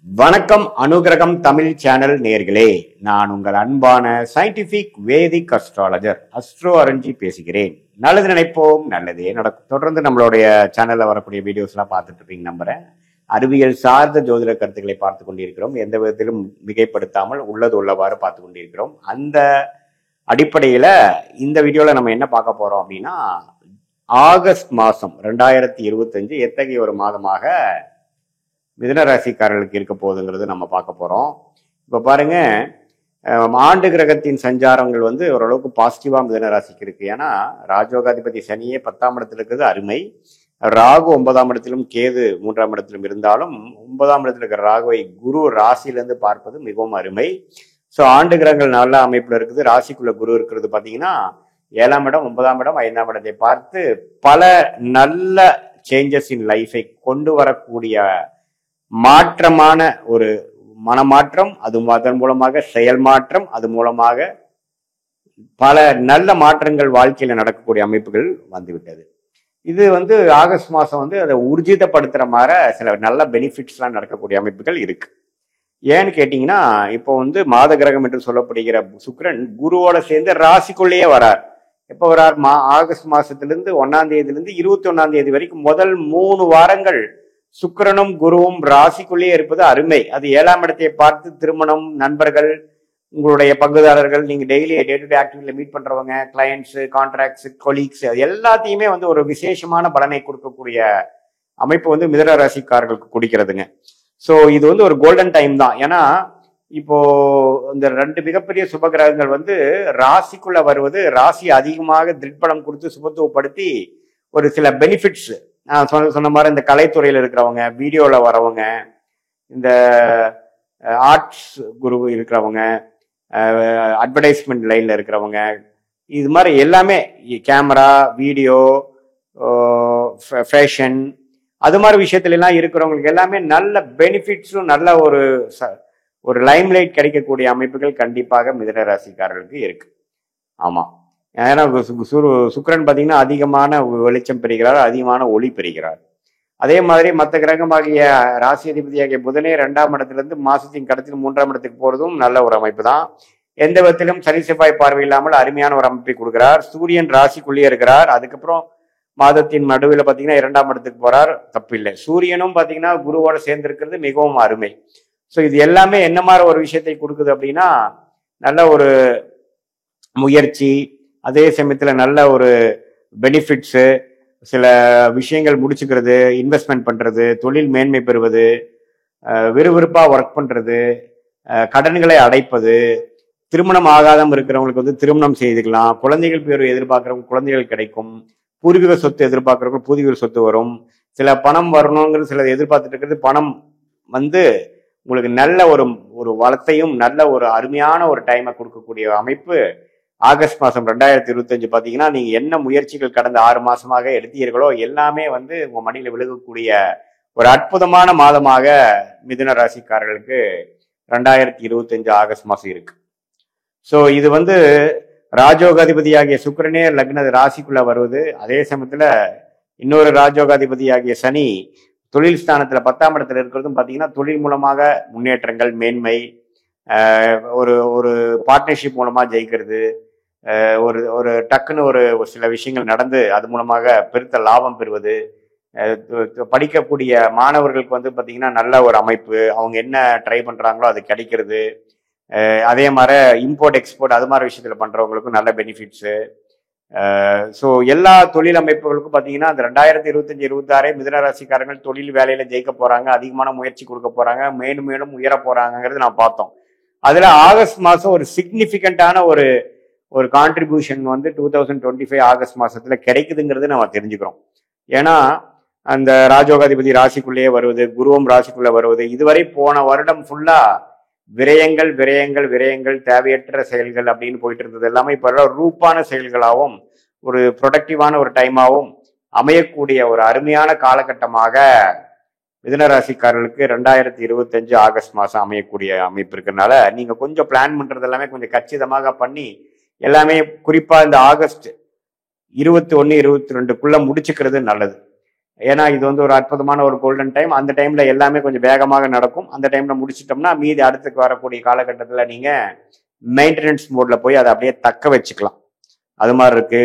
வணக்கம் அனுகிரகம் தமிழ் சேனல் நேர்களே, நான் உங்கள் அன்பான சயின்டிபிக் வேதிக் அஸ்ட்ராலஜர் அஸ்ட்ரோ அரஞ்சி பேசுகிறேன். நல்லது நினைப்போம், நல்லதே நடக்கும். தொடர்ந்து நம்மளுடைய சேனல்ல வரக்கூடிய வீடியோஸ் எல்லாம் பார்த்துட்டு இருப்பீங்க நம்புறேன். அறிவியல் சார்ந்த ஜோதிட கருத்துக்களை பார்த்து கொண்டிருக்கிறோம். எந்த விதத்திலும் மிகைப்படுத்தாமல் உள்ளது உள்ளவாறு பார்த்து கொண்டிருக்கிறோம். அந்த அடிப்படையில இந்த வீடியோல நம்ம என்ன பார்க்க போறோம் அப்படின்னா, ஆகஸ்ட் மாசம் 2025 எத்தகைய ஒரு மாதமாக மிதுன ராசிக்காரர்களுக்கு இருக்க போகுதுங்கிறது நம்ம பார்க்க போறோம். இப்ப பாருங்க, ஆண்டு கிரகத்தின் சஞ்சாரங்கள் ஓரளவுக்கு பாசிட்டிவா மிதுன ராசிக்கு இருக்கு. ஏன்னா ராஜயோகாதிபதி சனியே 10ஆம் இடத்துல இருக்கிறது அருமை. ராகு 9ஆம் இடத்திலும் கேது 3ஆம் இடத்திலும் இருந்தாலும் 9ஆம் இடத்துல இருக்கிற ராகுவை குரு ராசியிலிருந்து பார்ப்பது மிகவும் அருமை. ஸோ ஆண்டு கிரகங்கள் நல்ல அமைப்புல இருக்குது. ராசிக்குள்ள குரு இருக்கிறது பார்த்தீங்கன்னா 7ஆம் இடம், 9ஆம் இடம், 5ஆம் இடத்தை பார்த்து பல நல்ல சேஞ்சஸ் இன் லைஃபை கொண்டு வரக்கூடிய மாற்றமான ஒரு மனமாற்றம், அது அதன் மூலமாக செயல் மாற்றம், அது மூலமாக பல நல்ல மாற்றங்கள் வாழ்க்கையில நடக்கக்கூடிய அமைப்புகள் வந்துவிட்டது. இது ஆகஸ்ட் மாசம் அதை ஊர்ஜிதப்படுத்துற மாதிரி சில நல்ல பெனிஃபிட்ஸ்லாம் நடக்கக்கூடிய அமைப்புகள் இருக்கு. ஏன்னு கேட்டீங்கன்னா, இப்போ மாத கிரகம் என்று சொல்லப்படுகிற சுக்கிரன் குருவோட சேர்ந்து ராசிக்குள்ளேயே வரார். எப்போ வரார்? ஆகஸ்ட் மாசத்திலிருந்து 1ஆம் தேதியிலிருந்து 21ஆம் தேதி வரைக்கும் முதல் 3 வாரங்கள் சுக்கிரனும் குருவும் ராசிக்குள்ளேயே இருப்பது அருமை. அது 7ஆம் இடத்தை பார்த்து திருமணம், நண்பர்கள், உங்களுடைய பங்குதாரர்கள், நீங்க டெய்லி டே டு டே ஆக்டிவிட்டியில மீட் பண்றவங்க, கிளையண்ட்ஸ், கான்ட்ராக்ட்ஸ், கொலீக்ஸ், எல்லாத்தையுமே ஒரு விசேஷமான பலனை கொடுக்கக்கூடிய அமைப்பு மிதுன ராசிக்காரர்களுக்கு குடிக்கிறதுங்க. ஸோ இது ஒரு கோல்டன் டைம் தான். ஏன்னா இப்போ இந்த 2 மிகப்பெரிய சுப கிரகங்கள் ராசிக்குள்ள வருவது, ராசி அதிகமாக திருப்பணம் கொடுத்து சுபத்துவப்படுத்தி ஒரு சில பெனிஃபிட்ஸ், நான் சொன்ன மாதிரி இந்த கலைத்துறையில் இருக்கிறவங்க, வீடியோவில் வரவங்க, இந்த ஆர்ட்ஸ் குரு இருக்கிறவங்க, அட்வர்டைஸ்மெண்ட் லைன்ல இருக்கிறவங்க, இது மாதிரி எல்லாமே கேமரா, வீடியோ, ஃபேஷன், அது மாதிரி விஷயத்துல எல்லாம் இருக்கிறவங்களுக்கு எல்லாமே நல்ல பெனிஃபிட்ஸும் நல்ல ஒரு லைம்லைட் கிடைக்கக்கூடிய அமைப்புகள் கண்டிப்பாக மிதுன ராசிக்காரர்களுக்கு இருக்கு. ஆமா, ஏன்னா சுக்கிரன் பார்த்தீங்கன்னா அதிகமான வெளிச்சம் பெறுகிறார், அதிகமான ஒளி பெறுகிறார். அதே மாதிரி மற்ற கிரகமாகிய ராசி அதிபதியாகிய புதனே 2ஆம் இடத்திலிருந்து மாசத்தின் கடத்தில் 3ஆம் இடத்துக்கு போறதும் நல்ல ஒரு அமைப்பு தான். எந்த விதத்திலும் சனி செவ்வாய் பார்வை இல்லாமல் அருமையான ஒரு அமைப்பை கொடுக்கிறார். சூரியன் ராசிக்குள்ளேயே இருக்கிறார். அதுக்கப்புறம் மாதத்தின் நடுவில் பார்த்தீங்கன்னா 2ஆம் இடத்துக்கு போறார், தப்பு இல்லை. சூரியனும் பார்த்தீங்கன்னா குருவோட சேர்ந்து இருக்கிறது மிகவும் அருமை. ஸோ இது எல்லாமே என்ன மாதிரி ஒரு விஷயத்தை கொடுக்குது அப்படின்னா, நல்ல ஒரு முயற்சி, அதே சமயத்துல நல்ல ஒரு பெனிஃபிட்ஸு, சில விஷயங்கள் முடிச்சுக்கிறது, இன்வெஸ்ட்மெண்ட் பண்றது, தொழில் மேன்மை பெறுவது, விறுவிறுப்பா ஒர்க் பண்றது, கடன்களை அடைப்பது, திருமணம் ஆகாதம் இருக்கிறவங்களுக்கு திருமணம் செய்துக்கலாம், குழந்தைகள் பேர் எதிர்பார்க்கிறவங்க குழந்தைகள் கிடைக்கும், பூர்வீக சொத்து எதிர்பார்க்கிறவங்க பூர்வீக சொத்து வரும், சில பணம் வரணுங்கிறது சில எதிர்பார்த்துட்டு இருக்கிறது பணம் உங்களுக்கு நல்ல ஒரு வளத்தையும் நல்ல ஒரு அருமையான ஒரு டைமை கொடுக்கக்கூடிய அமைப்பு ஆகஸ்ட் மாசம் 2025 பார்த்தீங்கன்னா, நீங்க என்ன முயற்சிகள் கடந்த 6 மாசமாக எடுத்தீர்களோ எல்லாமே உங்க மடியில விழுகக்கூடிய ஒரு அற்புதமான மாதமாக மிதுன ராசிக்காரர்களுக்கு 2025 ஆகஸ்ட் மாசம் இருக்கு. ஸோ இது ராஜயோகாதிபதியாகிய சுக்கிரனே லக்ன ராசிக்குள்ள வருவது, அதே சமயத்துல இன்னொரு ராஜயோகாதிபதியாகிய சனி தொழில் ஸ்தானத்துல 10ஆம் இடத்துல இருக்கிறதும் பார்த்தீங்கன்னா, தொழில் மூலமாக முன்னேற்றங்கள், மேன்மை, ஒரு பார்ட்னர்ஷிப் மூலமா ஜெயிக்கிறது, ஒரு டக்குன்னு ஒரு சில விஷயங்கள் நடந்து அது மூலமாக பெருத்த லாபம் பெறுவது, படிக்கக்கூடிய மாணவர்களுக்கு பார்த்தீங்கன்னா நல்ல ஒரு அமைப்பு, அவங்க என்ன ட்ரை பண்றாங்களோ அது கிடைக்கிறது. அதே மாதிரி இம்போர்ட் எக்ஸ்போர்ட் அது மாதிரி விஷயத்துல பண்றவங்களுக்கும் நல்ல பெனிஃபிட்ஸு. ஸோ எல்லா தொழில் அமைப்புகளுக்கும் பார்த்தீங்கன்னா அந்த 2025-26 மிதுன ராசிக்காரங்கள் தொழில் வேலையில ஜெயிக்க போறாங்க, அதிகமான முயற்சி கொடுக்க போறாங்க, மேலும் மேலும் உயர போறாங்கிறது நான் பார்த்தோம். அதுல ஆகஸ்ட் மாசம் ஒரு சிக்னிஃபிகண்டான ஒரு கான்ட்ரிபியூஷன் 2025 ஆகஸ்ட் மாசத்துல கிடைக்குதுங்கிறது நம்ம தெரிஞ்சுக்கிறோம். ஏன்னா அந்த ராஜயோகாதிபதி ராசிக்குள்ளேயே வருவது, குருவும் ராசிக்குள்ள வருவது, இதுவரை போன வருடம் ஃபுல்லா விரயங்கள் விரயங்கள் விரயங்கள், தேவையற்ற செயல்கள் அப்படின்னு போயிட்டு இருந்தது எல்லாமே இப்ப ரூப்பான செயல்களாகவும் ஒரு ப்ரொடக்டிவான ஒரு டைமாகவும் அமையக்கூடிய ஒரு அருமையான காலகட்டமாக மிதுன ராசிக்காரர்களுக்கு 2025 ஆகஸ்ட் மாசம் அமையக்கூடிய அமைப்பு இருக்கிறதுனால நீங்க கொஞ்சம் பிளான் பண்றது எல்லாமே கொஞ்சம் கச்சிதமாக பண்ணி எல்லாமே குறிப்பா இந்த ஆகஸ்ட் 21, 22க்குள்ள முடிச்சுக்கிறது நல்லது. ஏன்னா இது வந்து ஒரு அற்புதமான ஒரு கோல்டன் டைம். அந்த டைம்ல எல்லாமே கொஞ்சம் வேகமாக நடக்கும். அந்த டைம்ல முடிச்சிட்டோம்னா மீதி அடுத்துக்கு வரக்கூடிய காலகட்டத்துல நீங்க மெயின்டெனன்ஸ் மோட்ல போய் அதை அப்படியே தக்க வச்சுக்கலாம். அது மாதிரி இருக்கு.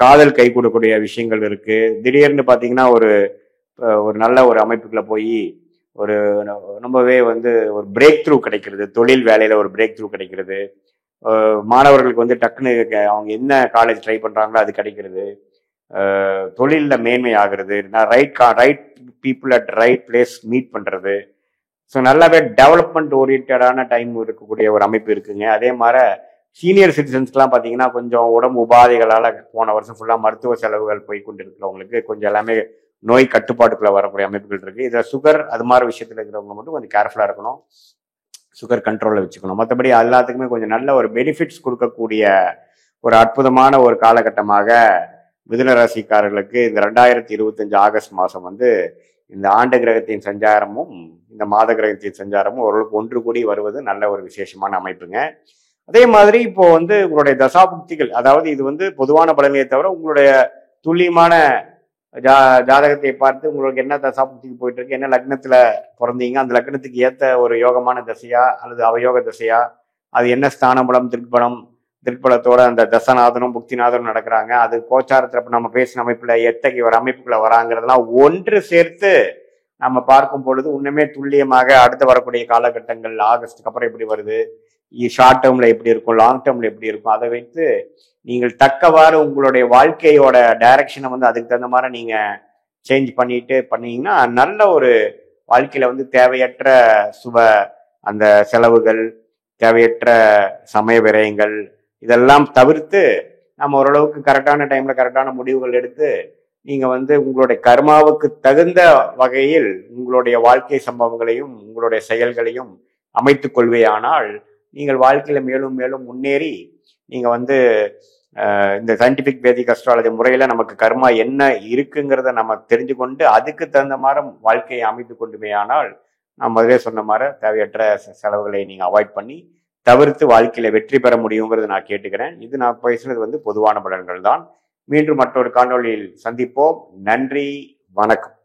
காதல் கை கொடுக்கக்கூடிய விஷயங்கள் இருக்கு. திடீர்னு பாத்தீங்கன்னா ஒரு ஒரு நல்ல ஒரு அமைப்புக்குள்ள போய் ஒரு ரொம்பவே வந்து ஒரு பிரேக் த்ரூ கிடைக்கிறது. தொழில் வேலையில ஒரு பிரேக் த்ரூ கிடைக்கிறது. மாணவர்களுக்கு வந்து டக்குன்னு அவங்க என்ன காலேஜ் ட்ரை பண்றாங்களோ அது கிடைக்கிறது. தொழிலில் மேன்மை ஆகுறது. Right people at right place meet பண்றது. ஸோ நல்லாவே டெவலப்மெண்ட் ஓரியன்டான டைம் இருக்கக்கூடிய ஒரு அமைப்பு இருக்குங்க. அதே மாதிரி சீனியர் சிட்டிசன்ஸ்க்குலாம் பார்த்தீங்கன்னா கொஞ்சம் உடம்பு உபாதைகளால் போன வருஷம் ஃபுல்லாக மருத்துவ செலவுகள் போய் கொண்டு இருக்கிறவங்களுக்கு கொஞ்சம் எல்லாமே நோய் கட்டுப்பாட்டுக்குள்ள வரக்கூடிய அமைப்புகள் இருக்கு. இதில் சுகர் அது மாதிரி விஷயத்துல இருக்கிறவங்க மட்டும் கொஞ்சம் கேர்ஃபுல்லாக இருக்கணும். சுகர் கண்ட்ரோலில் வச்சுக்கணும். மற்றபடி எல்லாத்துக்குமே கொஞ்சம் நல்ல ஒரு பெனிஃபிட்ஸ் கொடுக்கக்கூடிய ஒரு அற்புதமான ஒரு காலகட்டமாக மிதுன ராசிக்காரர்களுக்கு இந்த 2025 ஆகஸ்ட் மாதம் வந்து இந்த ஆண்டு கிரகத்தின் சஞ்சாரமும் இந்த மாத கிரகத்தின் சஞ்சாரமும் ஓரளவுக்கு ஒன்று கூடி வருவது நல்ல ஒரு விசேஷமான அமைப்புங்க. அதே மாதிரி இப்போ வந்து உங்களுடைய தசாபுக்திகள், அதாவது இது வந்து பொதுவான பலனையை தவிர உங்களுடைய துல்லியமான ஜாதகத்தை பார்த்து உங்களுக்கு என்ன தசாபுக்திக்கு போயிட்டு இருக்கு, என்ன லக்னத்துல பிறந்தீங்க, அந்த லக்னத்துக்கு ஏற்ற ஒரு யோகமான தசையா அல்லது அவயோக தசையா, அது என்ன ஸ்தான பலம் திருப்பலத்தோட அந்த தசநாதனும் புக்திநாதனும் நடக்கிறாங்க, அது கோச்சாரத்துல நம்ம பேசின அமைப்புல எத்தகைய ஒரு அமைப்புக்குள்ள வராங்கிறதெல்லாம் ஒன்று சேர்த்து நம்ம பார்க்கும் பொழுது இன்னுமே துல்லியமாக அடுத்து வரக்கூடிய காலகட்டங்கள் ஆகஸ்டுக்கு அப்புறம் எப்படி வருது, ஷார்ட் டேர்ம்ல எப்படி இருக்கும், லாங் டேர்ம்ல எப்படி இருக்கும், அதை வைத்து நீங்கள் தக்கவாறு உங்களுடைய வாழ்க்கையோட டைரக்ஷனை வந்து அதுக்கு தகுந்த மாதிரி நீங்க சேஞ்ச் பண்ணீங்கன்னா நல்ல ஒரு வாழ்க்கையில வந்து தேவையற்ற அந்த செலவுகள், தேவையற்ற சமய விரயங்கள் இதெல்லாம் தவிர்த்து நம்ம ஓரளவுக்கு கரெக்டான டைம்ல கரெக்டான முடிவுகள் எடுத்து நீங்க வந்து உங்களுடைய கர்மாவுக்கு தகுந்த வகையில் உங்களுடைய வாழ்க்கை சம்பவங்களையும் உங்களுடைய செயல்களையும் அமைத்துக் கொள்வேயானால் நீங்கள் வாழ்க்கையில மேலும் மேலும் முன்னேறி நீங்க வந்து இந்த சயின்டிபிக் வேதிக் அஸ்ட்ராலஜி முறையில நமக்கு கர்மா என்ன இருக்குங்கிறத நம்ம தெரிஞ்சு கொண்டு அதுக்கு தகுந்த மாதிரி வாழ்க்கையை அமைத்து கொண்டுமே ஆனால் நான் முதலே சொன்ன மாதிரி தேவையற்ற செலவுகளை நீங்க அவாய்ட் பண்ணி தவிர்த்து வாழ்க்கையில வெற்றி பெற முடியுங்கிறது நான் கேட்டுக்கிறேன். இது நான் பேசுனது வந்து பொதுவான பலன்கள் தான். மீண்டும் மற்றொரு காணொளியில் சந்திப்போம். நன்றி, வணக்கம்.